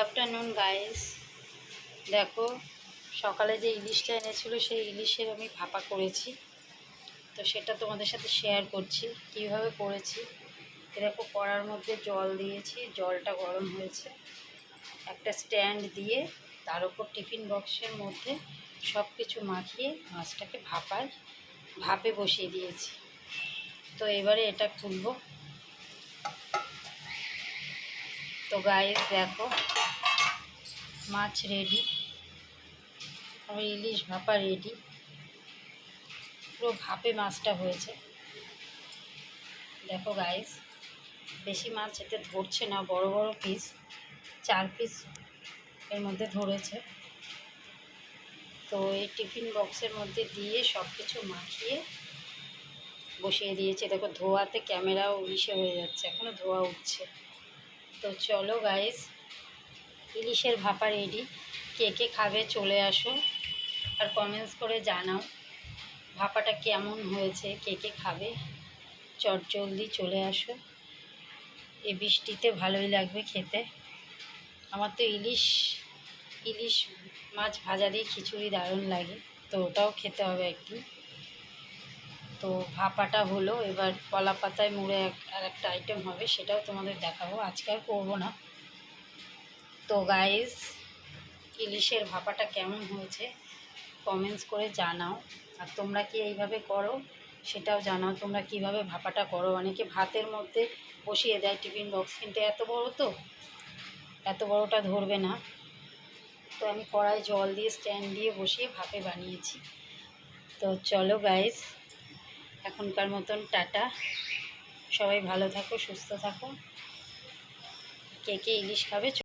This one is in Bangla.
আফটারনুন গাইস, দেখো সকালে যে ইলিশটা এনেছিল সেই ইলিশের আমি ভাপা করেছি। তো সেটা তোমাদের সাথে শেয়ার করছি কীভাবে করেছি। দেখো কড়ার মধ্যে জল দিয়েছি, জলটা গরম হয়েছে, একটা স্ট্যান্ড দিয়ে তার উপর টিফিন বক্সের মধ্যে সব কিছু মাখিয়ে মাছটাকে ভাপে বসিয়ে দিয়েছি। তো এবারে এটা খুলবো। তো গাইস দেখো মাছ রেডি, আমার ইলিশ ভাপা রেডি। পুরো ভাপে মাছটা হয়েছে। দেখো গাইস, বেশি মাছ এতে ধরছে না, বড় বড় পিস, 4 পিস এর মধ্যে ধরেছে। তো এই টিফিন বক্সের মধ্যে দিয়ে সব কিছু মাখিয়ে বসিয়ে দিয়েছে। দেখো ধোয়াতে ক্যামেরাও ইসে হয়ে যাচ্ছে, এখনও ধোয়া উঠছে। তো চলো গাইস, ইলিশের ভাপা রেডি। কে কে খাবে চলে আসো আর কমেন্টস করে জানাও ভাপাটা কেমন হয়েছে, কে কে খাবে। চটজলদি চলে আসো, এই বৃষ্টিতে ভালোই লাগবে খেতে। আমার তো ইলিশ মাছ ভাজা দিয়ে খিচুড়ি দারুণ লাগে, তো ওটাও খেতে হবে একদিন। তো ভাপাটা হলো, এবার কলা পাতায় মুড়ে আর একটা আইটেম হবে, সেটাও তোমাদের দেখাবো, আজকে আর করবো না। তো গাইস, ইলিশের ভাপাটা কেমন হয়েছে কমেন্টস করে জানাও। আর তোমরা কি এইভাবে করো সেটাও জানাও, তোমরা কিভাবে ভাপাটা করো। অনেকে ভাতের মধ্যে বসিয়ে দেয় টিফিন বক্স, কিন্তু এত বড় তো এত বড়টা ধরবে না। তো আমি কড়াই জল দিয়ে স্ট্যান্ড দিয়ে বসিয়ে ভাপে বানিয়েছি। তো চলো গাইস, এখনকার মতন টাটা, সবাই ভালো থাকো, সুস্থ থাকো। কে কে ইলিশ খাবে